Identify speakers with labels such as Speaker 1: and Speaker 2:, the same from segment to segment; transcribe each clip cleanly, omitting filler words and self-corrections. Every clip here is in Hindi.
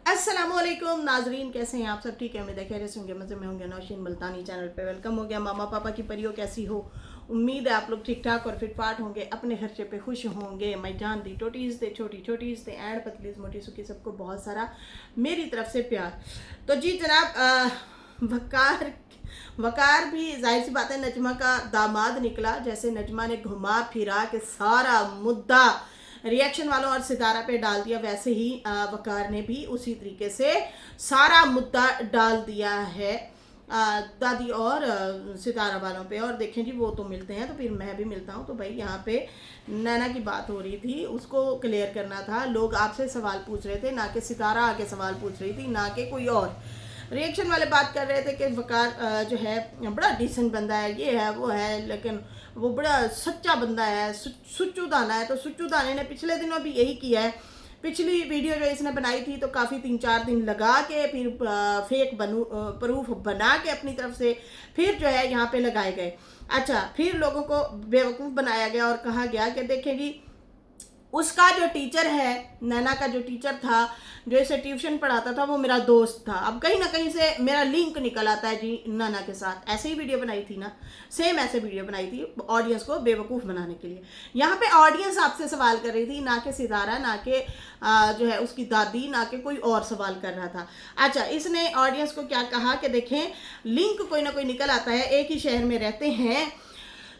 Speaker 1: अस्सलामुअलैकुम नाजरीन, कैसे हैं आप सब? ठीक है, उम्मीद है खैरियत से होंगे, मज़े में होंगे। नौशीन मुल्तानी चैनल पे वेलकम हो गया। मामा पापा की परियों कैसी हो? उम्मीद है आप लोग ठीक ठाक और फिटफाट होंगे, अपने खर्चे पे खुश होंगे। मैं जान दी टोटीज़ दे, छोटी छोटीज़ दे, एंड पतलीज़ मोटी सुखी, सबको बहुत सारा मेरी तरफ से प्यार। तो जी जनाब, वकार वकार भी जाहिर सी बात है नजमा का दामाद निकला। जैसे नजमा ने घुमा फिरा के सारा मुद्दा रिएक्शन वालों और सितारा पे डाल दिया, वैसे ही वकार ने भी उसी तरीके से सारा मुद्दा डाल दिया है दादी और सितारा वालों पे। और देखें जी, वो तो मिलते हैं तो फिर मैं भी मिलता हूँ। तो भाई यहाँ पे नैना की बात हो रही थी, उसको क्लियर करना था। लोग आपसे सवाल पूछ रहे थे, ना कि सितारा आके सवाल पूछ रही थी, ना कि कोई और। रिएक्शन वाले बात कर रहे थे कि वकार जो है बड़ा डिसेंट बंदा है, ये है वो है, लेकिन वो बड़ा सच्चा बंदा है, सुच्चू दाना है। तो सुच्चू दाने ने पिछले दिनों भी यही किया है। पिछली वीडियो जो इसने बनाई थी तो काफ़ी 3-4 दिन लगा के फिर फेक प्रूफ बना के अपनी तरफ से फिर जो है यहाँ पे लगाए गए। अच्छा, फिर लोगों को बेवकूफ़ बनाया गया और कहा गया कि देखें जी, उसका जो टीचर है, नैना का जो टीचर था, जो इसे ट्यूशन पढ़ाता था, वो मेरा दोस्त था। अब कहीं ना कहीं से मेरा लिंक निकल आता है जी नैना के साथ। ऐसे ही वीडियो बनाई थी ना, सेम ऐसे वीडियो बनाई थी ऑडियंस को बेवकूफ़ बनाने के लिए। यहाँ पे ऑडियंस आपसे सवाल कर रही थी, ना कि सितारा, ना कि जो है उसकी दादी, ना कि कोई और सवाल कर रहा था। अच्छा, इसने ऑडियंस को क्या कहा कि देखें, लिंक कोई ना कोई निकल आता है, एक ही शहर में रहते हैं।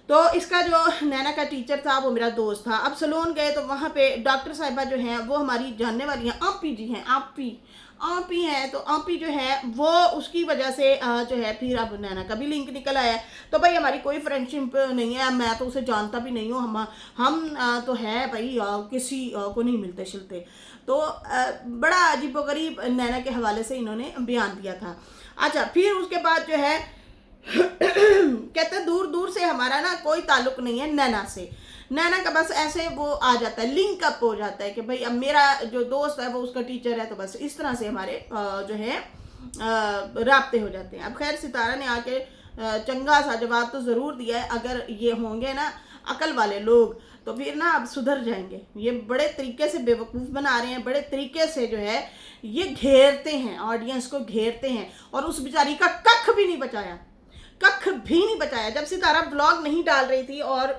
Speaker 1: तो इसका जो नैना का टीचर था वो मेरा दोस्त था। अब सलोन गए तो वहाँ पे डॉक्टर साहिबा जो हैं वो हमारी जानने वाली हैं, आपी जी हैं, आपी हैं। तो आपी जो है वो उसकी वजह से जो है फिर अब नैना का भी लिंक निकल आया है। तो भाई हमारी कोई फ्रेंडशिप नहीं है, मैं तो उसे जानता भी नहीं हूँ। हम तो है भाई किसी को नहीं मिलते शिलते। तो बड़ा अजीबोगरीब नैना के हवाले से इन्होंने बयान दिया था। अच्छा, फिर उसके बाद जो है कहते दूर दूर से हमारा ना कोई ताल्लुक नहीं है नैना से। नैना का बस ऐसे वो आ जाता है, लिंक अप हो जाता है कि भाई अब मेरा जो दोस्त है वो उसका टीचर है, तो बस इस तरह से हमारे जो है राब्ते हो जाते हैं। अब खैर, सितारा ने आके चंगा सा जवाब तो ज़रूर दिया है। अगर ये होंगे ना अकल वाले लोग तो फिर ना अब सुधर जाएंगे। ये बड़े तरीके से बेवकूफ़ बना रहे हैं, बड़े तरीके से जो है ये घेरते हैं, ऑडियंस को घेरते हैं। और उस बेचारी का कख भी नहीं बचाया, कख भी नहीं बचाया। जब सितारा ब्लॉग नहीं डाल रही थी और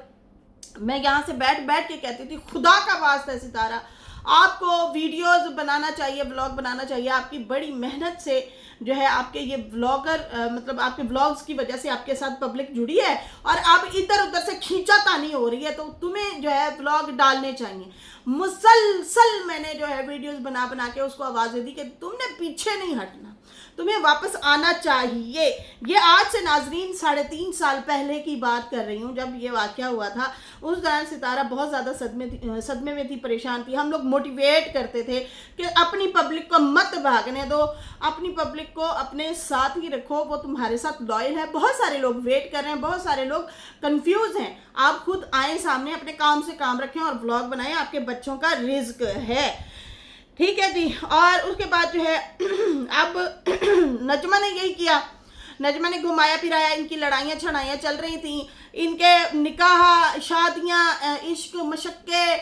Speaker 1: मैं यहाँ से बैठ बैठ के कहती थी, खुदा का वास्ता है सितारा, आपको वीडियोस बनाना चाहिए, ब्लॉग बनाना चाहिए। आपकी बड़ी मेहनत से जो है आपके ये ब्लॉगर मतलब आपके ब्लॉग्स की वजह से आपके साथ पब्लिक जुड़ी है, और अब इधर उधर से खींचातानी हो रही है, तो तुम्हें जो है ब्लॉग डालने चाहिए। मुसलसल मैंने जो है वीडियोस बना बना के उसको आवाज़ें दी कि तुमने पीछे नहीं हटना, तुम्हें वापस आना चाहिए। ये आज से नाजरीन 3.5 साल पहले की बात कर रही हूँ, जब ये वाक़या हुआ था। उस दौरान सितारा बहुत ज़्यादा सदमे में थी, परेशान थी। हम लोग मोटिवेट करते थे कि अपनी पब्लिक को मत भागने दो, अपनी पब्लिक को अपने साथ ही रखो, वो तुम्हारे साथ लॉयल है। बहुत सारे लोग वेट कर रहे हैं, बहुत सारे लोग कंफ्यूज हैं। आप खुद आए सामने, अपने काम से काम रखें और व्लॉग बनाएं, आपके बच्चों का रिज्क है, ठीक है जी। और उसके बाद जो है अब नजमा ने यही किया, नजमा ने घुमाया फिराया, इनकी लड़ाइयाँ छड़ाइयाँ चल रही थी, इनके निकाह शादियाँ, इश्क मशक्के,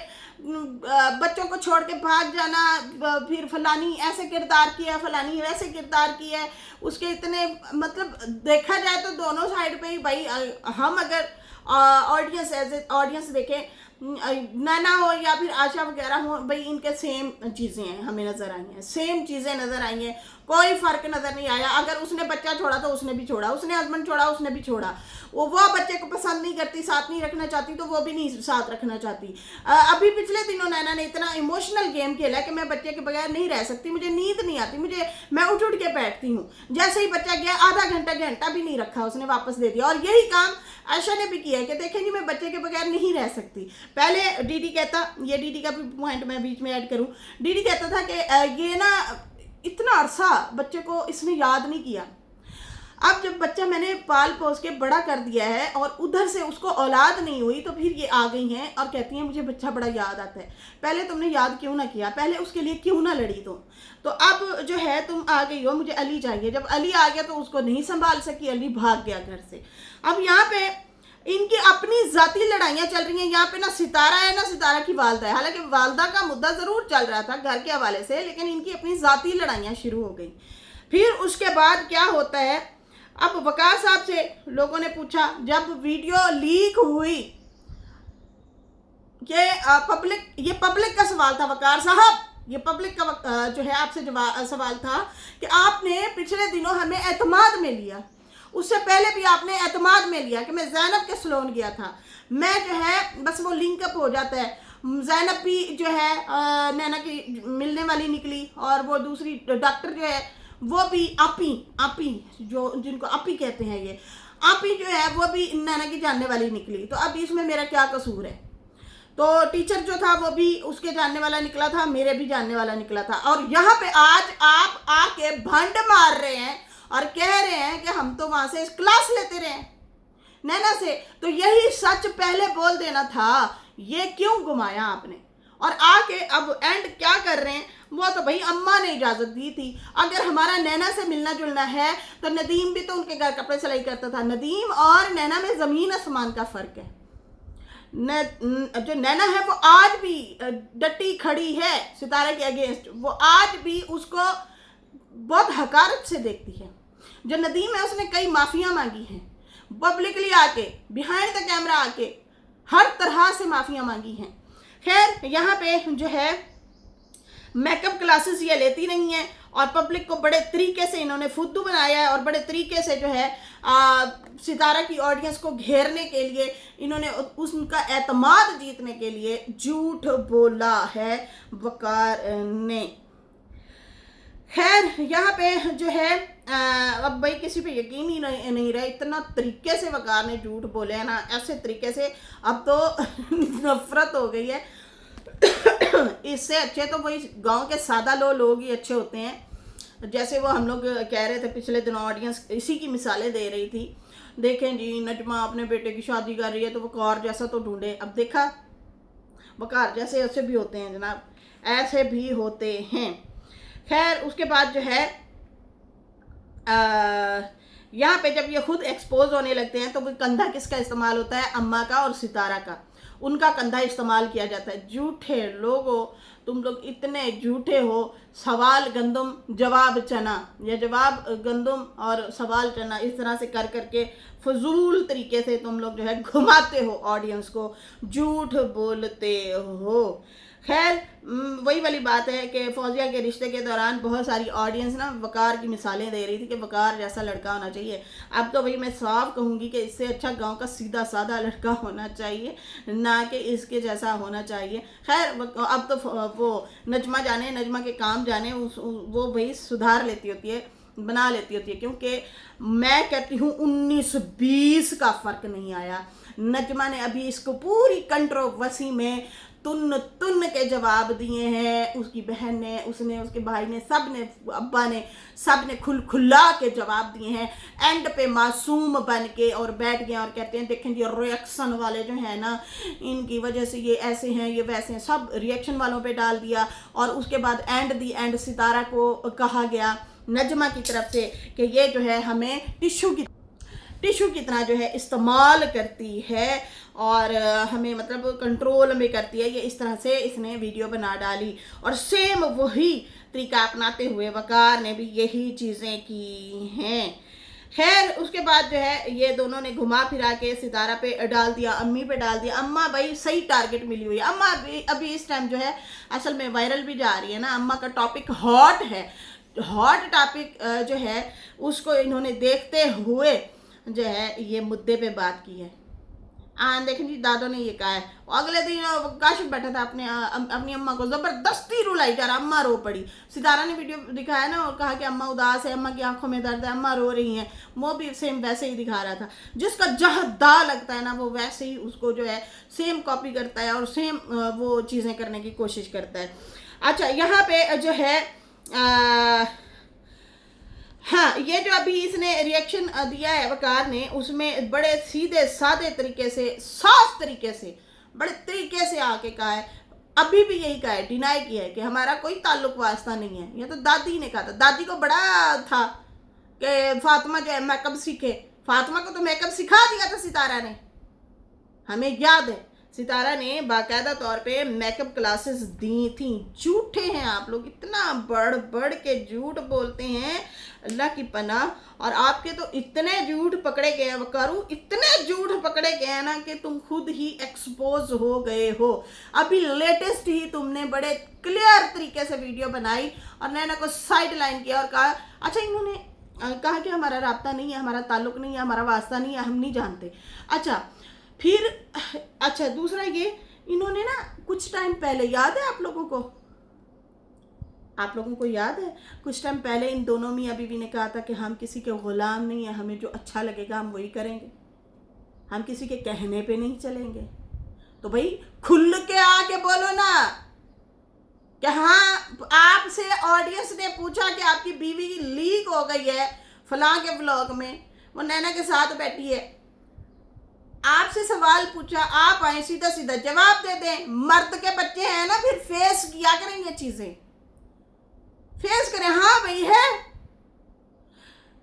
Speaker 1: बच्चों को छोड़ के भाग जाना, फिर फलानी ऐसे किरदार किया, फलानी वैसे किरदार किया है। उसके इतने मतलब देखा जाए तो दोनों साइड पे ही भाई, हम अगर ऑडियंस एज ए ऑडियंस देखें, नैना हो या फिर आशा वगैरह हो, भाई इनके सेम चीज़ें हैं, हमें नज़र आई हैं, सेम चीज़ें नज़र आई हैं, कोई फ़र्क नज़र नहीं आया। अगर उसने बच्चा छोड़ा तो उसने भी छोड़ा, उसने हस्बैंड छोड़ा उसने भी छोड़ा। वो बच्चे को पसंद नहीं करती, साथ नहीं रखना चाहती, तो वो भी नहीं साथ रखना चाहती। अभी पिछले दिनों नैना ने इतना इमोशनल गेम खेला कि मैं बच्चे के बगैर नहीं रह सकती, मुझे नींद नहीं आती, मैं उठ उठ के बैठती हूँ। जैसे ही बच्चा गया, आधा घंटा भी नहीं रखा, उसने वापस दे दिया। और यही काम आशा ने भी किया कि देखें जी, मैं बच्चे के बगैर नहीं रह सकती। पहले डीडी कहता, ये डीडी का भी पॉइंट मैं बीच में ऐड करूँ, डीडी कहता था कि ये ना इतना अरसा बच्चे को इसने याद नहीं किया। अब जब बच्चा मैंने पाल पोस के बड़ा कर दिया है और उधर से उसको औलाद नहीं हुई, तो फिर ये आ गई हैं और कहती हैं मुझे बच्चा बड़ा याद आता है। पहले तुमने याद क्यों ना किया, पहले उसके लिए क्यों ना लड़ी तुम? तो अब जो है तुम आ गई हो, मुझे अली चाहिए। जब अली आ गया तो उसको नहीं संभाल सकी, अली भाग गया घर से। अब यहाँ पे इनकी अपनी जाती लड़ाइयाँ चल रही हैं यहाँ पे। ना सितारा है ना सितारा की वालदा है, हालांकि वालदा का मुद्दा ज़रूर चल रहा था घर के हवाले से, लेकिन इनकी अपनी जाती लड़ाइयाँ शुरू हो गई। फिर उसके बाद क्या होता है, अब वकार साहब से लोगों ने पूछा, जब वीडियो लीक हुई कि ये पब्लिक का सवाल था वकार साहब, ये पब्लिक का जो है आपसे सवाल था कि आपने पिछले दिनों हमें एतमाद में लिया, उससे पहले भी आपने एतमाद में लिया कि मैं ज़ैनब के सलोन गया था, मैं जो है बस वो लिंकअप हो जाता है, ज़ैनब भी जो है नैना की मिलने वाली निकली, और वो दूसरी डॉक्टर जो है वो भी आपी जो जिनको आपी कहते हैं, ये आपी जो है वो भी नैना की जानने वाली निकली। तो अब इसमें मेरा क्या कसूर है? तो टीचर जो था वो भी उसके जानने वाला निकला था, मेरे भी जानने वाला निकला था, और यहाँ पे आज आप आके भंड मार रहे हैं और कह रहे हैं कि हम तो वहां से क्लास लेते रहे नैना से। तो यही सच पहले बोल देना था, ये क्यों घुमाया आपने? और आके अब एंड क्या कर रहे हैं, वो तो भाई अम्मा ने इजाज़त दी थी। अगर हमारा नैना से मिलना जुलना है तो नदीम भी तो उनके घर कपड़े सिलाई करता था। नदीम और नैना में ज़मीन आसमान का फ़र्क है। जो नैना है वो आज भी डटी खड़ी है सितारा के अगेंस्ट, वो आज भी उसको बहुत हकारत से देखती है। जो नदीम है उसने कई माफ़ियाँ मांगी हैं, पब्लिकली आके बिहाइंड द कैमरा आके हर तरह से माफ़ियाँ मांगी हैं। खैर यहाँ पे जो है मेकअप क्लासेस ये लेती नहीं है, और पब्लिक को बड़े तरीके से इन्होंने फुद्दू बनाया है, और बड़े तरीके से जो है सितारा की ऑडियंस को घेरने के लिए इन्होंने उनका एतमाद जीतने के लिए झूठ बोला है वकार ने। खैर यहाँ पे जो है अब भाई किसी पे यकीन ही नहीं रहा, इतना तरीके से वकार ने झूठ बोले हैं ना, ऐसे तरीके से अब तो नफरत हो गई है। इससे अच्छे तो वही गांव के सादा लोग ही अच्छे होते हैं। जैसे वो हम लोग कह रहे थे पिछले दिनों, ऑडियंस इसी की मिसालें दे रही थी, देखें जी नजमा अपने बेटे की शादी कर रही है तो वकार जैसा तो ढूंढे। अब देखा वकार जैसे ऐसे भी होते हैं जनाब, ऐसे भी होते हैं। खैर उसके बाद जो है यहाँ पे जब ये खुद एक्सपोज होने लगते हैं तो वो कंधा किसका इस्तेमाल होता है? अम्मा का और सितारा का, उनका कंधा इस्तेमाल किया जाता है। झूठे लोगों, तुम लोग इतने झूठे हो। सवाल गंदम जवाब चना, या जवाब गंदम और सवाल चना, इस तरह से कर करके फजूल तरीके से तुम लोग जो है घुमाते हो ऑडियंस को, झूठ बोलते हो। खैर वही वाली बात है कि फौजिया के रिश्ते के दौरान बहुत सारी ऑडियंस ना वकार की मिसालें दे रही थी कि वकार जैसा लड़का होना चाहिए। अब तो भाई मैं साफ कहूँगी कि इससे अच्छा गांव का सीधा साधा लड़का होना चाहिए, ना कि इसके जैसा होना चाहिए। खैर अब तो वो नजमा जाने, नजमा के काम जाने, वो भाई सुधार लेती होती है, बना लेती होती है, क्योंकि मैं कहती हूँ 19-20 का फ़र्क नहीं आया। नजमा ने अभी इसको पूरी कंट्रोवर्सी में तुन के जवाब दिए हैं, उसकी बहन ने, उसने, उसके भाई ने, सब ने, अब्बा ने, सब ने खुला के जवाब दिए हैं। एंड पे मासूम बन के और बैठ गए और कहते हैं देखें ये रिएक्शन वाले जो है ना, इनकी वजह से ये ऐसे हैं, ये वैसे हैं, सब रिएक्शन वालों पे डाल दिया। और उसके बाद एंड सितारा को कहा गया नजमा की तरफ से कि ये जो है हमें टिश्यू की तरह जो है इस्तेमाल करती है और हमें मतलब कंट्रोल में करती है, ये इस तरह से इसने वीडियो बना डाली। और सेम वही तरीका अपनाते हुए वकार ने भी यही चीज़ें की हैं। खैर उसके बाद जो है ये दोनों ने घुमा फिरा के सितारा पे डाल दिया, अम्मी पे डाल दिया। अम्मा भाई सही टारगेट मिली हुई है। अम्मा अभी इस टाइम जो है असल में वायरल भी जा रही है ना, अम्मा का टॉपिक हॉट है। हॉट टॉपिक जो है उसको इन्होंने देखते हुए जो है ये मुद्दे पे बात की है। देखें जी दादो ने ये कहा है। अगले दिन काशिफ बैठा था अपनी अम्मा को ज़बरदस्ती रुलाई जा रहा, अम्मा रो पड़ी। सितारा ने वीडियो दिखाया ना और कहा कि अम्मा उदास है, अम्मा की आंखों में दर्द है, अम्मा रो रही हैं। वो भी सेम वैसे ही दिखा रहा था। जिसका जहाँ दा लगता है ना वो वैसे ही उसको जो है सेम कॉपी करता है और सेम वो चीज़ें करने की कोशिश करता है। अच्छा यहाँ पे जो है हाँ, ये जो अभी इसने रिएक्शन दिया है वकार ने, उसमें बड़े सीधे सादे तरीके से, साफ तरीके से, बड़े तरीके से आके कहा है, अभी भी यही कहा है, डिनाई किया है कि हमारा कोई ताल्लुक वास्ता नहीं है। ये तो दादी ने कहा था। दादी को बड़ा था कि फातिमा जो है मेकअप सीखे। फातिमा को तो मेकअप सिखा दिया था सितारा ने। हमें याद है सितारा ने बाकायदा तौर पे मेकअप क्लासेस दी थी। झूठे हैं आप लोग, इतना बढ़ बढ़ के झूठ बोलते हैं, अल्लाह की पनाह। और आपके तो इतने झूठ पकड़े गए हैं वकारू, इतने झूठ पकड़े गए हैं ना कि तुम खुद ही एक्सपोज हो गए हो। अभी लेटेस्ट ही तुमने बड़े क्लियर तरीके से वीडियो बनाई और नैना को साइड लाइन किया और कहा, अच्छा इन्होंने कहा कि हमारा राब्ता नहीं है, हमारा ताल्लुक नहीं है, हमारा वास्ता नहीं है, हम नहीं जानते। अच्छा फिर अच्छा दूसरा ये, इन्होंने ना कुछ टाइम पहले, याद है आप लोगों को याद है कुछ टाइम पहले इन दोनों मियाँ बीवी ने कहा था कि हम किसी के गुलाम नहीं है, हमें जो अच्छा लगेगा हम वही करेंगे, हम किसी के कहने पे नहीं चलेंगे। तो भाई खुल के आके बोलो ना कि हाँ, आपसे ऑडियंस ने पूछा कि आपकी बीवी लीक हो गई है फलां के व्लॉग में, वो नैना के साथ बैठी है, आपसे सवाल पूछा, आप आए सीधा सीधा जवाब दे दें। मर्द के बच्चे हैं ना, फिर फेस किया करें ये चीजें, फेस करें। हाँ भाई है,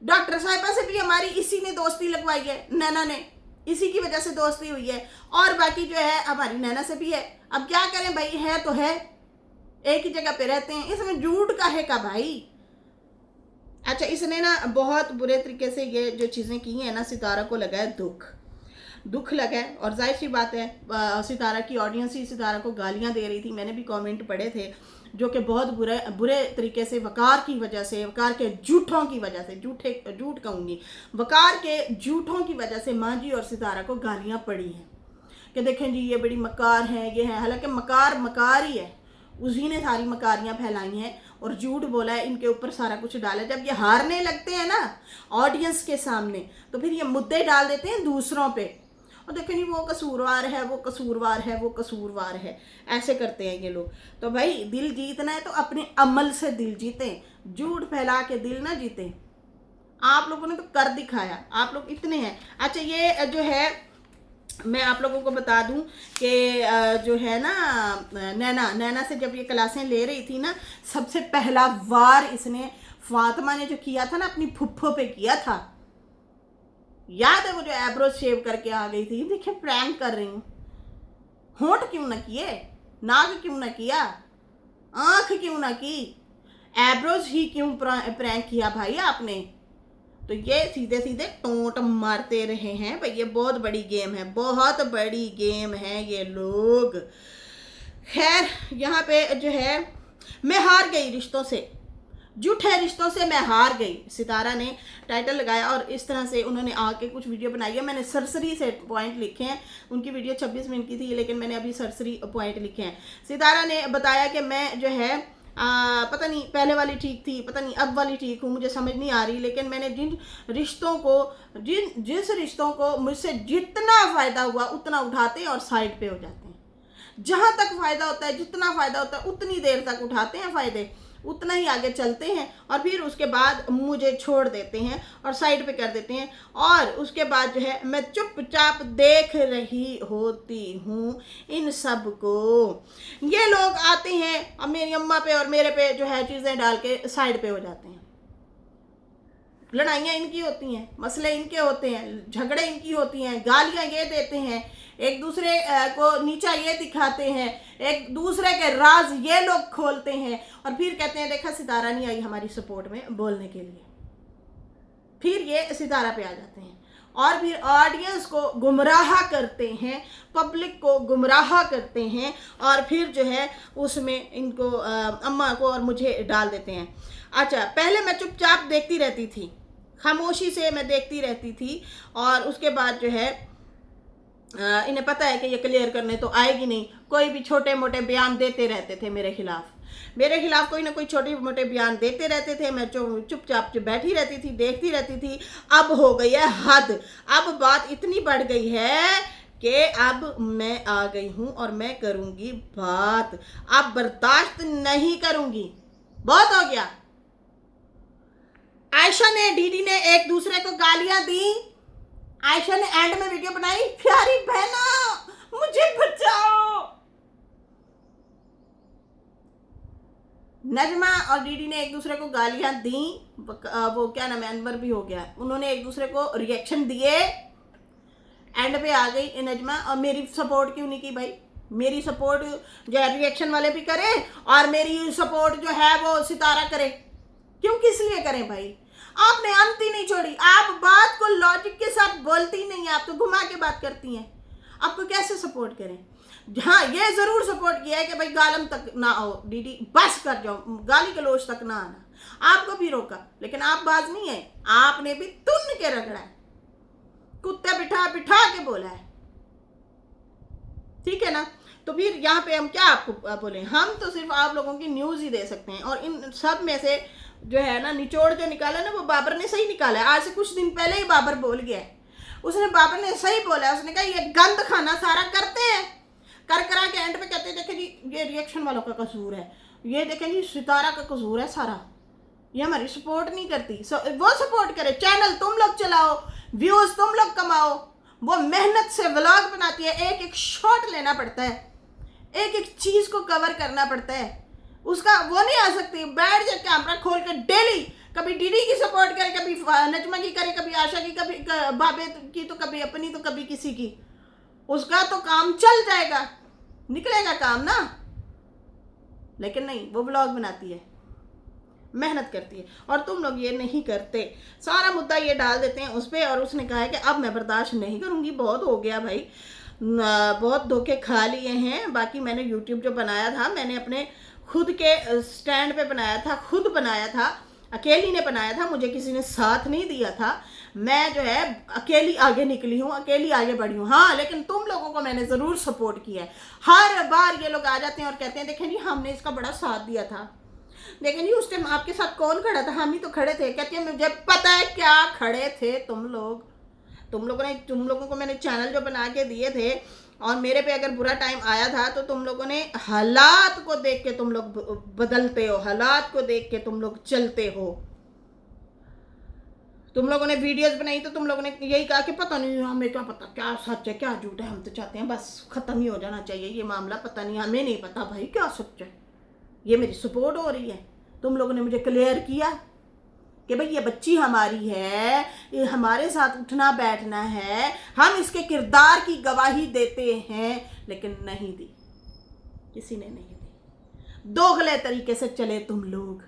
Speaker 1: डॉक्टर साहिबा से भी हमारी इसी ने दोस्ती लगवाई है, नैना ने, इसी की वजह से दोस्ती हुई है। और बाकी जो है हमारी नैना से भी है। अब क्या करें भाई, है तो है, एक ही जगह पे रहते हैं, इसमें झूठ का है का भाई। अच्छा इसने ना बहुत बुरे तरीके से ये जो चीज़ें की हैं ना, सितारा को लगा है दुख लगा है। और जाहिर सी बात है सितारा की ऑडियंस ही सितारा को गालियां दे रही थी, मैंने भी कमेंट पढ़े थे, जो कि बहुत बुरे तरीके से वकार की वजह से, वकार के झूठों की वजह से, झूठ कहूँगी, वकार के झूठों की वजह से माँ जी और सितारा को गालियाँ पड़ी हैं कि देखें जी ये बड़ी मकार है, ये है। हालांकि मकार ही है, उसी ने सारी मकारियाँ फैलाई हैं और झूठ बोला है, इनके ऊपर सारा कुछ डाला। जब ये हारने लगते हैं ना ऑडियंस के सामने, तो फिर ये मुद्दे डाल देते हैं दूसरों पे, और देखें नहीं वो कसूरवार है, वो कसूरवार है, वो कसूरवार है, ऐसे करते हैं ये लोग। तो भाई दिल जीतना है तो अपने अमल से दिल जीते, झूठ फैला के दिल ना जीते। आप लोगों ने तो कर दिखाया, आप लोग इतने हैं। अच्छा ये जो है मैं आप लोगों को बता दूं कि जो है ना नैना से जब ये क्लासें ले रही थी ना, सबसे पहला वार इसने फातिमा ने जो किया था ना अपनी फुफ्फो पे किया था, याद है? वो जो एब्रो शेव करके आ गई थी, देखिए प्रैंक कर रही हूँ, होंठ क्यों ना किए, नाक क्यों ना किया, आंख क्यों ना की, एब्रोज ही क्यों प्रैंक किया भाई आपने? तो ये सीधे सीधे टोंट मारते रहे हैं भाई। ये बहुत बड़ी गेम है, बहुत बड़ी गेम है ये लोग। खैर यहाँ पे जो है मैं हार गई रिश्तों से, झूठे रिश्तों से मैं हार गई, सितारा ने टाइटल लगाया और इस तरह से उन्होंने आके कुछ वीडियो बनाई है। मैंने सरसरी से पॉइंट लिखे हैं, उनकी वीडियो 26 मिनट की थी लेकिन मैंने अभी सरसरी पॉइंट लिखे हैं। सितारा ने बताया कि मैं जो है पता नहीं पहले वाली ठीक थी, पता नहीं अब वाली ठीक हूँ, मुझे समझ नहीं आ रही, लेकिन मैंने जिस रिश्तों को मुझसे जितना फ़ायदा हुआ उतना उठाते हैं और साइड पे हो जाते हैं। जहाँ तक फ़ायदा होता है, जितना फ़ायदा होता है उतनी देर तक उठाते हैं फ़ायदे, उतना ही आगे चलते हैं और फिर उसके बाद मुझे छोड़ देते हैं और साइड पे कर देते हैं। और उसके बाद जो है मैं चुपचाप देख रही होती हूँ इन सब को। ये लोग आते हैं और मेरी अम्मा पे और मेरे पे जो है चीज़ें डाल के साइड पे हो जाते हैं। लड़ाइयाँ इनकी होती हैं, मसले इनके होते हैं, झगड़े इनकी होती हैं, गालियाँ ये देते हैं, एक दूसरे को नीचा ये दिखाते हैं, एक दूसरे के राज ये लोग खोलते हैं और फिर कहते हैं देखा सितारा नहीं आई हमारी सपोर्ट में बोलने के लिए। फिर ये सितारा पे आ जाते हैं और फिर ऑडियंस को गुमराह करते हैं, पब्लिक को गुमराह करते हैं और फिर जो है उसमें इनको अम्मा को और मुझे डाल देते हैं। अच्छा पहले मैं चुपचाप देखती रहती थी, खामोशी से मैं देखती रहती थी और उसके बाद जो है इन्हें पता है कि ये क्लियर करने तो आएगी नहीं, कोई भी छोटे मोटे बयान देते रहते थे मेरे खिलाफ कोई ना कोई छोटे मोटे बयान देते रहते थे। मैं चुपचाप बैठी रहती थी, देखती रहती थी। अब हो गई है हद, अब बात इतनी बढ़ गई है कि अब मैं आ गई हूँ और मैं करूँगी बात, अब बर्दाश्त नहीं करूँगी, बहुत हो गया। आयशा ने डीडी ने एक दूसरे को गालियां दी, आयशा ने एंड में वीडियो बनाई, प्यारी बहनों मुझे बचाओ। नजमा और डीडी ने एक दूसरे को गालियां दी, वो क्या नाम है, अनवर भी हो गया, उन्होंने एक दूसरे को रिएक्शन दिए एंड पे आ गई नजमा और मेरी सपोर्ट क्यों नहीं की भाई? मेरी सपोर्ट जो है रिएक्शन वाले भी करें और मेरी सपोर्ट जो है वो सितारा करे, क्यों किस लिए करें भाई? आपने अंत ही नहीं छोड़ी, आप बात को लॉजिक के साथ बोलती ही नहीं, आप तो घुमा के बात करती हैं। आपको कैसे सपोर्ट करें? हाँ ये जरूर सपोर्ट किया है कि भाई गालम तक ना आओ दीदी, बस कर जाओ, गाली गलौज तक ना आना, आपको भी रोका, लेकिन आप बाज नहीं है, आपने भी तुन के रगड़ा है, कुत्ते बिठा बिठा के बोला है, ठीक है ना? तो फिर यहाँ पे हम क्या आपको बोले, हम तो सिर्फ आप लोगों की न्यूज़ ही दे सकते हैं। और इन सब में से जो है ना निचोड़ जो निकाला ना वो बाबर ने सही निकाला है। आज से कुछ दिन पहले ही बाबर बोल गया है, उसने बाबर ने सही बोला है, उसने कहा ये गंद खाना सारा करते हैं, कर करा के एंड पे कहते हैं देखें जी ये रिएक्शन वालों का कसूर है, ये देखें जी सितारा का कसूर है सारा, ये हमारी सपोर्ट नहीं करती। वो सपोर्ट करे, चैनल तुम लोग चलाओ, व्यूज तुम लोग कमाओ, वो मेहनत से व्लॉग बनाती है, एक एक शॉट लेना पड़ता है, एक एक चीज को कवर करना पड़ता है, उसका वो नहीं आ सकती बैठ जाए कैमरा खोल के डेली, कभी दीदी की सपोर्ट करे, कभी नजमा की करे, कभी आशा की, कभी बाबे की, तो कभी अपनी, तो कभी किसी की, उसका तो काम चल जाएगा, निकलेगा काम ना। लेकिन नहीं, वो व्लॉग बनाती है, मेहनत करती है, और तुम लोग ये नहीं करते, सारा मुद्दा ये डाल देते हैं उस पर। और उसने कहा है कि अब मैं बर्दाश्त नहीं करूँगी, बहुत हो गया भाई, बहुत धोखे खा लिए हैं। बाकी मैंने यूट्यूब जो बनाया था मैंने अपने खुद के स्टैंड पे बनाया था, खुद बनाया था, अकेली ने बनाया था, मुझे किसी ने साथ नहीं दिया था, मैं जो है अकेली आगे निकली हूँ, अकेली आगे बढ़ी हूँ। हाँ लेकिन तुम लोगों को मैंने ज़रूर सपोर्ट किया है। हर बार ये लोग आ जाते हैं और कहते हैं देखें जी हमने इसका बड़ा साथ दिया था, देखें जी उस टाइम आपके साथ कौन खड़ा था, हम ही तो खड़े थे। कहती है मुझे पता है क्या खड़े थे तुम लोग, तुम लोगों को मैंने चैनल जो बना के दिए थे, और मेरे पे अगर बुरा टाइम आया था तो तुम लोगों ने हालात को देख के तुम लोग बदलते हो, हालात को देख के तुम लोग चलते हो। तुम लोगों ने वीडियोस बनाई तो तुम लोगों ने यही कहा कि पता नहीं हमें क्या पता क्या सच है क्या झूठ है, हम तो चाहते हैं बस खत्म ही हो जाना चाहिए ये मामला, पता नहीं, हमें नहीं पता भाई क्या सच है। ये मेरी सपोर्ट हो रही है, तुम लोगों ने मुझे क्लियर किया कि भाई ये बच्ची हमारी है, ये हमारे साथ उठना बैठना है, हम इसके किरदार की गवाही देते हैं, लेकिन नहीं दी, किसी ने नहीं दी। दोगले तरीके से चले तुम लोग।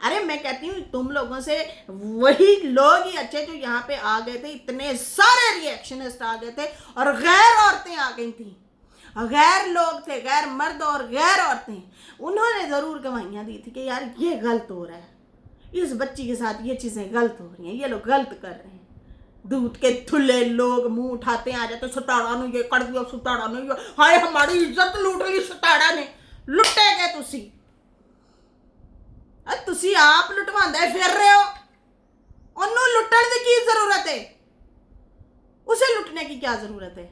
Speaker 1: अरे मैं कहती हूँ तुम लोगों से वही लोग ही अच्छे जो यहाँ पे आ गए थे, इतने सारे रिएक्शनिस्ट आ गए थे और गैर औरतें आ गई थी, गैर लोग थे, गैर मर्द और गैर औरतें, उन्होंने ज़रूर गवाहियाँ दी थी कि यार ये गलत हो रहा है, इस बच्ची के साथ ये चीज़ें गलत हो रही हैं, ये लोग गलत कर रहे हैं। दूध के थुल्ले लोग मुंह उठाते आ जाते, सुताड़ा ने ये कर दिया, सुताड़ा ने ये, हाय हमारी इज्जत लूट ली सुताड़ा ने, लुटे गए तुसी, तुसी आप लुटवांदे फिर रहे हो, उन्होंने लुटने की की जरूरत है, उसे लुटने की क्या जरूरत है,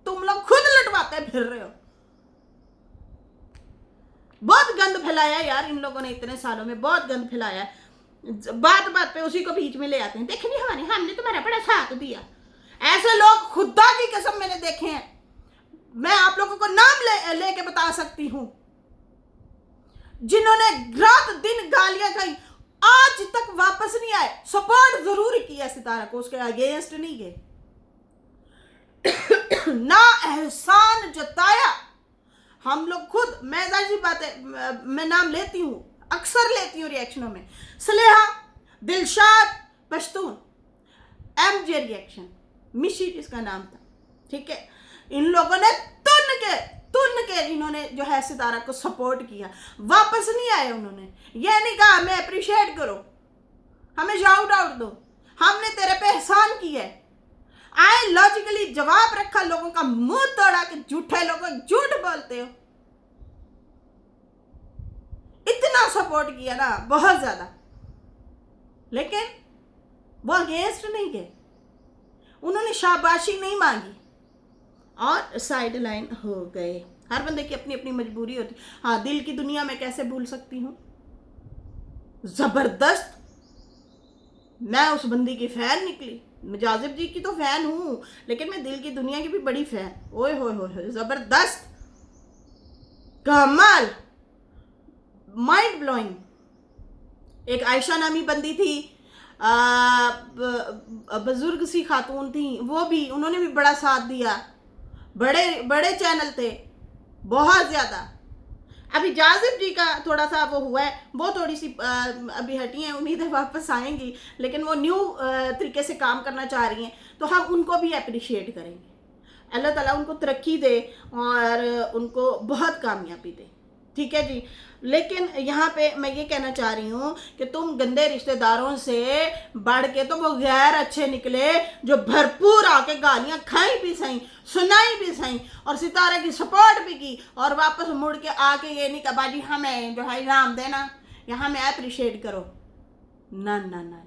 Speaker 1: तुम लोग खुद लुटवाते फिर रहे हो। बहुत गंद फैलाया यार इन लोगों ने, इतने सालों में बहुत गंद फैलाया, बात बात पे उसी को बीच में ले आते हैं, देखिए हमने तुम्हारा बड़ा साथ दिया। ऐसे लोग खुदा की कसम मैंने देखे हैं, मैं आप लोगों को नाम लेके बता सकती हूं, जिन्होंने रात दिन गालियां खाई, आज तक वापस नहीं आए, सपोर्ट जरूर किया सितारा को, उसके अगेंस्ट नहीं गए, ना एहसान जताया। हम लोग खुद, मैं जाहिर बात है मैं नाम लेती हूँ, अक्सर लेती हूँ रिएक्शनों में, सलेहा, दिलशाद पश्तून, एमजे रिएक्शन, मिशी जिसका नाम था, ठीक है, इन लोगों ने तुन के इन्होंने जो है सितारा को सपोर्ट किया, वापस नहीं आए उन्होंने, ये नहीं कहा हमें अप्रिशिएट करो, हमें शाउट आउट दो, हमने तेरे पे एहसान किया है, आए लॉजिकली जवाब रखा, लोगों का मुंह तोड़ा कि झूठे लोग झूठ बोलते हो, इतना सपोर्ट किया ना बहुत ज्यादा, लेकिन वो अगेंस्ट नहीं गए, उन्होंने शाबाशी नहीं मांगी और साइड लाइन हो गए। हर बंदे की अपनी अपनी मजबूरी होती। हाँ दिल की दुनिया में कैसे भूल सकती हूँ, जबरदस्त, मैं उस बंदी की फैन निकली, मुजाजिब जी की तो फैन हूँ, लेकिन मैं दिल की दुनिया की भी बड़ी फैन, ओए होए जबरदस्त, कमाल, माइंड ब्लोइंग। एक आयशा नामी बंदी थी, बुजुर्ग सी खातून थी, वो भी, उन्होंने भी बड़ा साथ दिया। बड़े बड़े चैनल थे, बहुत ज़्यादा। अभी जाजिब जी का थोड़ा सा वो हुआ है, वो थोड़ी सी अभी हटी हैं, उम्मीद है वापस आएंगी, लेकिन वो न्यू तरीके से काम करना चाह रही हैं, तो हम उनको भी अप्रिशिएट करेंगे। अल्लाह ताला उनको तरक्की दे और उनको बहुत कामयाबी दे, ठीक है जी। लेकिन यहाँ पे मैं ये कहना चाह रही हूँ कि तुम गंदे रिश्तेदारों से बढ़ के तो वो गैर अच्छे निकले, जो भरपूर आके गालियाँ खाई भी सही, सुनाई भी सही, और सितारे की सपोर्ट भी की, और वापस मुड़ के आके ये नहीं कहा बाजी हमें जो है इनाम देना या हमें अप्रिशिएट करो। ना ना ना ना,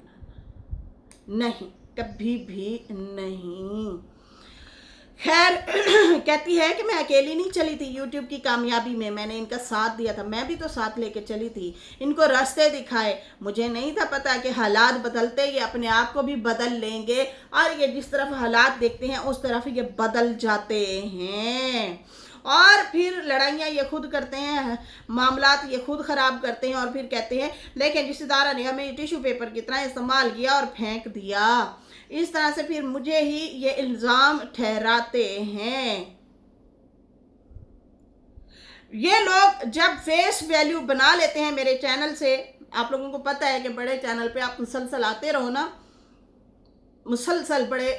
Speaker 1: नहीं, कभी भी नहीं। खैर कहती है कि मैं अकेली नहीं चली थी यूट्यूब की कामयाबी में, मैंने इनका साथ दिया था, मैं भी तो साथ लेके चली थी, इनको रास्ते दिखाए। मुझे नहीं था पता कि हालात बदलते ये अपने आप को भी बदल लेंगे, और ये जिस तरफ हालात देखते हैं उस तरफ ये बदल जाते हैं, और फिर लड़ाइयाँ ये खुद करते हैं, मामलात ये खुद ख़राब करते हैं, और फिर कहते हैं लेकिन रिश्तेदार ने हमें टिश्यू पेपर की तरह इस्तेमाल किया और फेंक दिया। इस तरह से फिर मुझे ही ये इल्ज़ाम ठहराते हैं। ये लोग जब फेस वैल्यू बना लेते हैं मेरे चैनल से, आप लोगों को पता है कि बड़े चैनल पे आप मुसलसल आते रहो ना, मुसलसल बड़े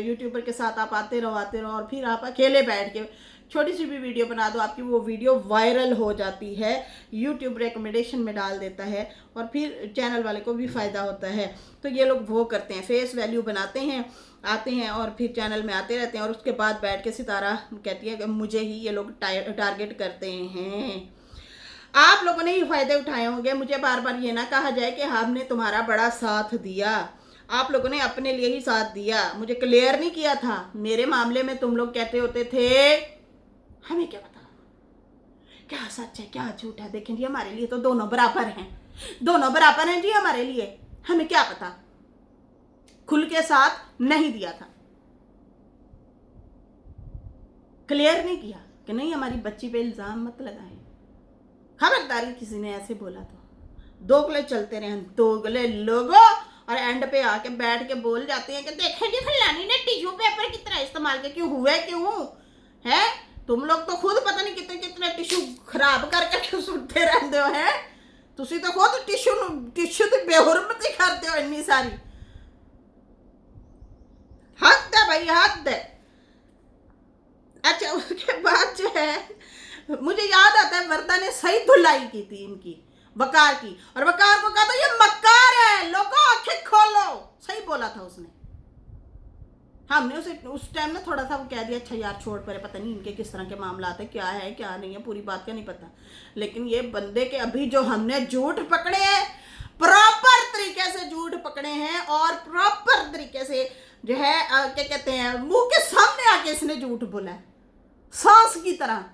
Speaker 1: यूट्यूबर के साथ आप आते रहो, और फिर आप अकेले बैठ के छोटी सी भी वीडियो बना दो, आपकी वो वीडियो वायरल हो जाती है, यूट्यूब रिकमेंडेशन में डाल देता है, और फिर चैनल वाले को भी फ़ायदा होता है। तो ये लोग वो करते हैं, फेस वैल्यू बनाते हैं, आते हैं और फिर चैनल में आते रहते हैं, और उसके बाद बैठ के सितारा कहती है कि मुझे ही ये लोग टारगेट करते हैं। आप लोगों ने ही फ़ायदे उठाए होंगे, मुझे बार बार ये ना कहा जाए कि हमने तुम्हारा बड़ा साथ दिया। आप लोगों ने अपने लिए ही साथ दिया, मुझे क्लियर नहीं किया था। मेरे मामले में तुम लोग कहते होते थे हमें क्या पता क्या सच है क्या झूठ है, देखें जी हमारे लिए तो दोनों बराबर हैं, दोनों बराबर हैं जी हमारे लिए, हमें क्या पता। खुल के साथ नहीं दिया था, क्लियर नहीं किया कि नहीं हमारी बच्ची पे इल्ज़ाम मत लगाएं। खबरदारी किसी ने ऐसे बोला तो दोगले चलते रहे, दोगले लोगों, और एंड पे आके बैठ के बोल जाते हैं कि देखें जी फलानी ने टिश्यू पेपर की तरह इस्तेमाल किया, क्यों हुए क्यों है। तुम लोग तो खुद पता नहीं कितने कितने टिश्यू खराब करके सुनते रहते हो, हैं तुसी तो खुद टिश्यू की बेहुरमती करते हो इतनी सारी। हद है भाई, हद है। अच्छा उसके बाद जो है मुझे याद आता है वर्दा ने सही धुलाई की थी इनकी, वकार की, और वकार को कहा था ये मक्कार है, लोगों आंखें खोलो, सही बोला था उसने। हमने उसे उस टाइम में थोड़ा सा वो कह दिया अच्छा यार छोड़ परे, पता नहीं इनके किस तरह के मामला है, क्या है क्या नहीं है, पूरी बात का नहीं पता। लेकिन ये बंदे के अभी जो हमने झूठ पकड़े हैं, प्रॉपर तरीके से झूठ पकड़े हैं, और प्रॉपर तरीके से जो है क्या कहते हैं मुंह के सामने आके इसने झूठ बोला है, सांस की तरह।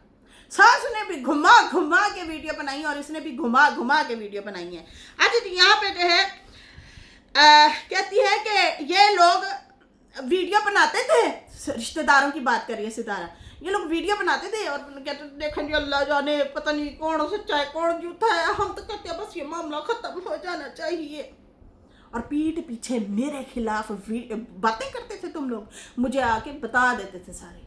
Speaker 1: सांस ने भी घुमा घुमा के वीडियो बनाई, और इसने भी घुमा घुमा के वीडियो बनाई है। अच्छा जी यहाँ पे जो है कहती है कि ये लोग वीडियो बनाते थे, रिश्तेदारों की बात करिए सितारा, ये लोग वीडियो बनाते थे और कहते देखेंगे अल्लाह जाने पता नहीं कौन सच्चा है कौन झूठा है, हम तो कहते हैं बस ये मामला ख़त्म हो जाना चाहिए। और पीठ पीछे मेरे खिलाफ बातें करते थे तुम लोग, मुझे आके बता देते थे सारे।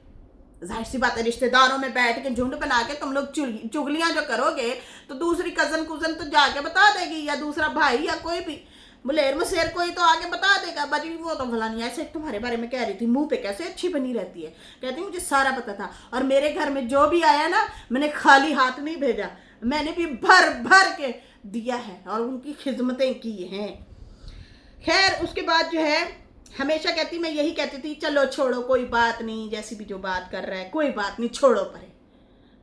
Speaker 1: जाहिर सी बात है रिश्तेदारों में बैठ के झुंड बना के तुम लोग चुगलियाँ जो करोगे तो दूसरी कज़न कुज़न तो जाके बता देगी, या दूसरा भाई या कोई भी मुलेर मसेर कोई तो आके बता देगा बाजी वो तो फलानी ऐसे तुम्हारे बारे में कह रही थी, मुंह पे कैसे अच्छी बनी रहती है। कहती मुझे सारा पता था, और मेरे घर में जो भी आया ना मैंने खाली हाथ नहीं भेजा, मैंने भी भर भर के दिया है और उनकी खिदमतें की हैं। खैर उसके बाद जो है हमेशा कहती, मैं यही कहती थी चलो छोड़ो कोई बात नहीं, जैसी भी जो बात कर रहा है कोई बात नहीं छोड़ो परे।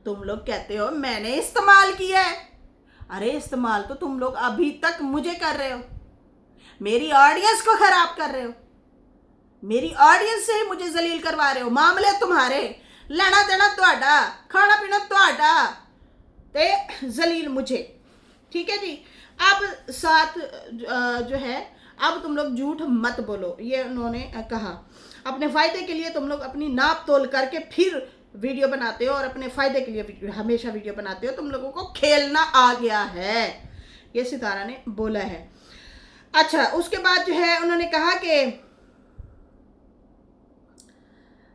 Speaker 1: तुम लोग कहते हो मैंने इस्तेमाल किया है, अरे इस्तेमाल तो तुम लोग अभी तक मुझे कर रहे हो, मेरी ऑडियंस को खराब कर रहे हो, मेरी ऑडियंस से ही मुझे जलील करवा रहे हो। मामले तुम्हारे, लेना देना तुहाडा, खाना पीना तुहाडा, ते जलील मुझे, ठीक है जी। अब साथ जो है अब तुम लोग झूठ मत बोलो, ये उन्होंने कहा। अपने फ़ायदे के लिए तुम लोग अपनी नाप तोल करके फिर वीडियो बनाते हो, और अपने फ़ायदे के लिए हमेशा वीडियो बनाते हो, तुम लोगों को खेलना आ गया है, ये सितारा ने बोला है। अच्छा, उसके बाद जो है उन्होंने कहा कि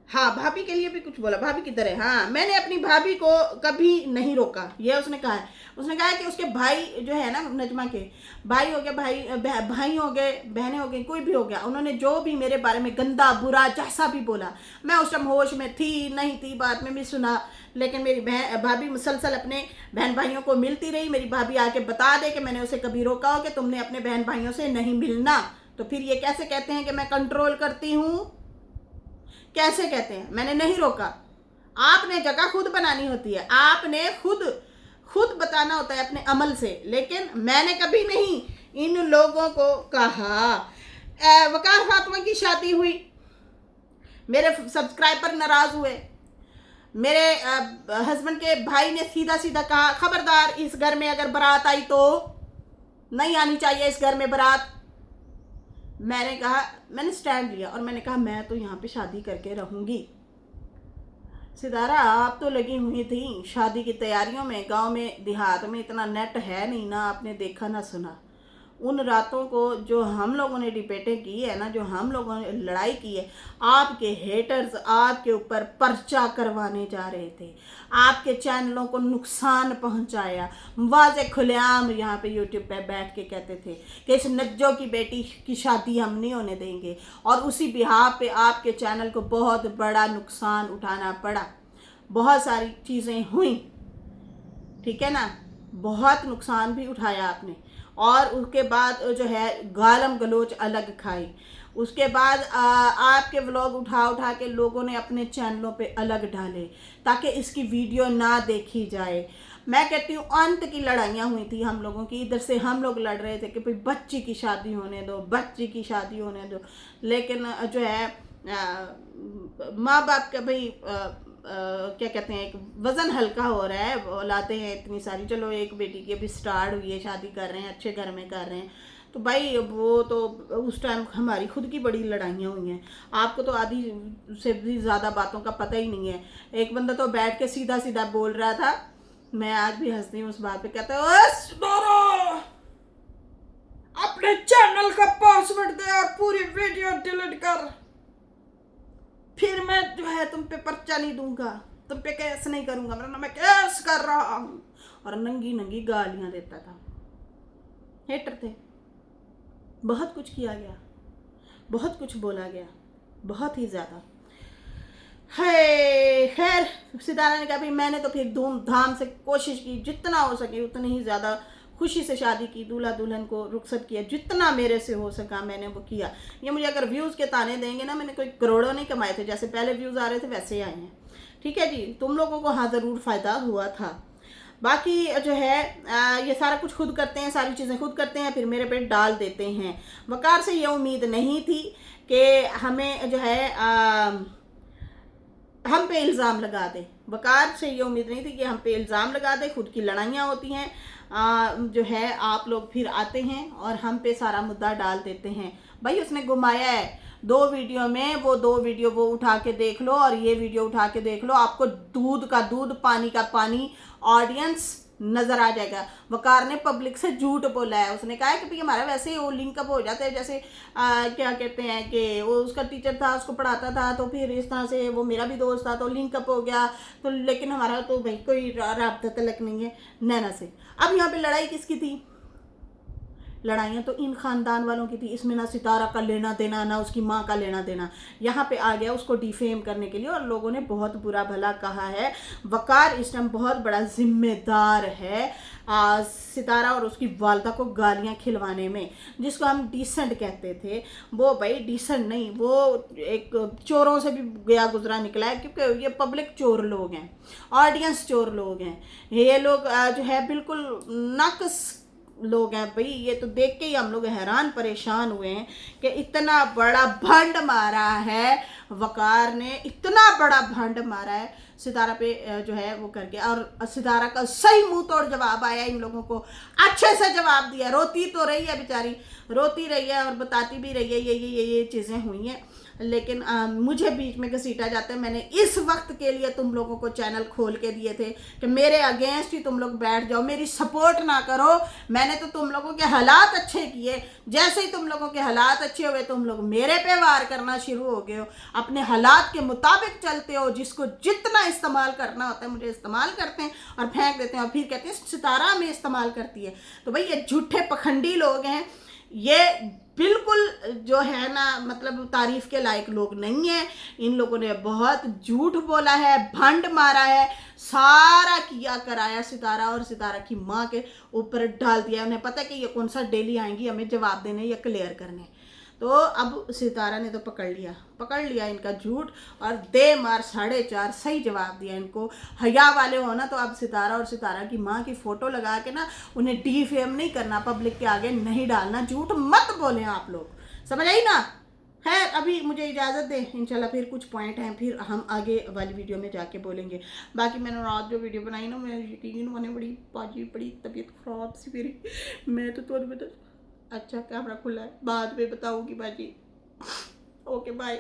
Speaker 1: हाँ, भाभी के लिए भी कुछ बोला, भाभी की तरह। हाँ, मैंने अपनी भाभी को कभी नहीं रोका, ये उसने कहा है। उसने कहा है कि उसके भाई जो है ना, नजमा के भाई हो गए, भाई हो गए, बहनें हो गई, कोई भी हो गया, उन्होंने जो भी मेरे बारे में गंदा बुरा जैसा भी बोला, मैं उस टाइम होश में थी नहीं थी, बाद में भी सुना, लेकिन मेरी भाभी मुसलसल अपने बहन भाइयों को मिलती रही। मेरी भाभी आके बता दे कि मैंने उसे कभी रोका हो कि तुमने अपने बहन भाइयों से नहीं मिलना, तो फिर ये कैसे कहते हैं कि मैं कंट्रोल करती हूँ? कैसे कहते हैं? मैंने नहीं रोका। आपने जगह खुद बनानी होती है, आपने खुद खुद बताना होता है अपने अमल से, लेकिन मैंने कभी नहीं इन लोगों को कहा। वकार फातिमा की शादी हुई, मेरे सब्सक्राइबर नाराज हुए, मेरे हस्बैंड के भाई ने सीधा सीधा कहा खबरदार इस घर में अगर बारात आई तो नहीं आनी चाहिए इस घर में बारात। मैंने कहा, मैंने स्टैंड लिया और मैंने कहा मैं तो यहाँ पे शादी करके रहूँगी। सितारा, आप तो लगी हुई थी शादी की तैयारियों में, गांव में देहात में इतना नेट है नहीं ना, आपने देखा ना सुना। उन रातों को जो हम लोगों ने डिबेटें की है ना, जो हम लोगों ने लड़ाई की है, आपके हेटर्स आपके ऊपर पर्चा करवाने जा रहे थे, आपके चैनलों को नुकसान पहुंचाया, वाज़े खुलेआम यहाँ पे यूट्यूब पे बैठ के कहते थे कि इस नज्जो की बेटी की शादी हम नहीं होने देंगे, और उसी बिहाफ पे आपके चैनल को बहुत बड़ा नुकसान उठाना पड़ा। बहुत सारी चीज़ें हुई, ठीक है ना, बहुत नुकसान भी उठाया आपने, और उसके बाद जो है गालम गलोच अलग खाई। उसके बाद आपके व्लॉग उठा उठा के लोगों ने अपने चैनलों पे अलग डाले ताकि इसकी वीडियो ना देखी जाए। मैं कहती हूँ अंत की लड़ाइयाँ हुई थी हम लोगों की, इधर से हम लोग लड़ रहे थे कि भाई बच्ची की शादी होने दो, बच्ची की शादी होने दो, लेकिन जो है माँ बाप का भाई क्या कहते हैं, एक वज़न हल्का हो रहा है, औलादे हैं इतनी सारी, चलो एक बेटी की अभी स्टार्ट हुई है, शादी कर रहे हैं, अच्छे घर में कर रहे हैं, तो भाई वो तो उस टाइम हमारी खुद की बड़ी लड़ाइयाँ हुई हैं। आपको तो आधी से भी ज़्यादा बातों का पता ही नहीं है। एक बंदा तो बैठ के सीधा सीधा बोल रहा था, मैं आज भी हंसती हूँ उस बात पे, कहता है अपने चैनल का पासवर्ड दे और पूरी वीडियो डिलीट कर, फिर मैं जो है तुम पे पर्चा नहीं दूंगा, तुम पे केस नहीं करूंगा, मेरा मैं केस कर रहा हूँ, और नंगी नंगी गालियां देता था। हेटर थे, बहुत कुछ किया गया, बहुत कुछ बोला गया, बहुत ही ज़्यादा है। खैर, सितारा ने कहा भाई मैंने तो फिर धूमधाम से कोशिश की, जितना हो सके उतनी ही ज़्यादा खुशी से शादी की, दूल्हा दुल्हन को रुखसत किया, जितना मेरे से हो सका मैंने वो किया। ये मुझे अगर व्यूज़ के ताने देंगे ना, मैंने कोई करोड़ों नहीं कमाए थे, जैसे पहले व्यूज़ आ रहे थे वैसे ही आए हैं, ठीक है जी। तुम लोगों को हाँ ज़रूर फ़ायदा हुआ था। बाकी जो है ये सारा कुछ खुद करते हैं, सारी चीज़ें खुद करते हैं, फिर मेरे पे डाल देते हैं। वकार से ये उम्मीद नहीं थी कि हमें जो है हम पे इल्ज़ाम लगा दे। वकार से ये उम्मीद नहीं थी कि हम पे इल्ज़ाम लगा दे। खुद की लड़ाइयाँ होती हैं, जो है आप लोग फिर आते हैं और हम पे सारा मुद्दा डाल देते हैं। भाई उसने घुमाया है 2 वीडियो में, वो 2 वीडियो वो उठा के देख लो और ये वीडियो उठा के देख लो, आपको दूध का दूध पानी का पानी ऑडियंस नज़र आ जाएगा। वकार ने पब्लिक से झूठ बोला है, उसने कहा है कि भाई हमारा वैसे ही वो लिंकअप हो जाता है, जैसे क्या कहते हैं कि वो उसका टीचर था, उसको पढ़ाता था, तो फिर इस तरह से वो मेरा भी दोस्त था तो लिंकअप हो गया, तो लेकिन हमारा तो भाई कोई राब्ता तलक नहीं है नैना से। अब यहाँ पे लड़ाई किसकी थी? लड़ाइयाँ तो इन ख़ानदान वालों की थी, इसमें ना सितारा का लेना देना, ना उसकी माँ का लेना देना। यहाँ पे आ गया उसको डिफेम करने के लिए, और लोगों ने बहुत बुरा भला कहा है। वकार इस टाइम बहुत बड़ा जिम्मेदार है सितारा और उसकी वालदा को गालियाँ खिलवाने में। जिसको हम डिसेंट कहते थे, वो भाई डिसेंट नहीं, वो एक चोरों से भी गया गुजरा निकला है, क्योंकि ये पब्लिक चोर लोग हैं, ऑडियंस चोर लोग हैं, ये लोग जो है बिल्कुल नाकस लोग हैं भाई। ये तो देख के ही हम लोग हैरान परेशान हुए हैं कि इतना बड़ा भंड मारा है वकार ने, इतना बड़ा भंड मारा है। सितारा पे जो है वो करके, और सितारा का सही मुंह तोड़ जवाब आया इन लोगों को, अच्छे से जवाब दिया। रोती तो रही है बेचारी, रोती रही है और बताती भी रही है ये चीज़ें हुई हैं, लेकिन मुझे बीच में घसीटा जाता है। मैंने इस वक्त के लिए तुम लोगों को चैनल खोल के दिए थे कि मेरे अगेंस्ट ही तुम लोग बैठ जाओ, मेरी सपोर्ट ना करो। मैंने तो तुम लोगों के हालात अच्छे किए, जैसे ही तुम लोगों के हालात अच्छे हुए तुम लोग मेरे पे वार करना शुरू हो गए हो, अपने हालात के मुताबिक चलते हो। जिसको जितना इस्तेमाल करना होता है मुझे इस्तेमाल करते हैं और फेंक देते हैं, और फिर कहते हैं सितारा में इस्तेमाल करती है। तो भाई ये झूठे पखंडी लोग हैं, ये बिल्कुल जो है ना मतलब तारीफ के लायक लोग नहीं है। इन लोगों ने बहुत झूठ बोला है, भंड मारा है, सारा किया कराया सितारा और सितारा की माँ के ऊपर डाल दिया। उन्हें पता है कि ये कौन सा डेली आएंगी हमें जवाब देने या क्लियर करने। तो अब सितारा ने तो पकड़ लिया इनका झूठ और दे मार 4.5 सही जवाब दिया इनको। हया वाले हो ना तो अब सितारा और सितारा की माँ की फ़ोटो लगा के ना उन्हें डिफेम नहीं करना, पब्लिक के आगे नहीं डालना, झूठ मत बोलें आप लोग, समझ आई ना। खैर अभी मुझे इजाज़त दे, इंशाल्लाह फिर कुछ पॉइंट हैं फिर हम आगे वाली वीडियो में जाके बोलेंगे। बाकी मैंने रात जो वीडियो बनाई ना, मैं यकीन मैंने बड़ी तबीयत ख़राब सी मेरी, मैं तो थोड़ी बता अच्छा कैमरा खुला है, बाद में बताऊंगी बाजी। Okay bye.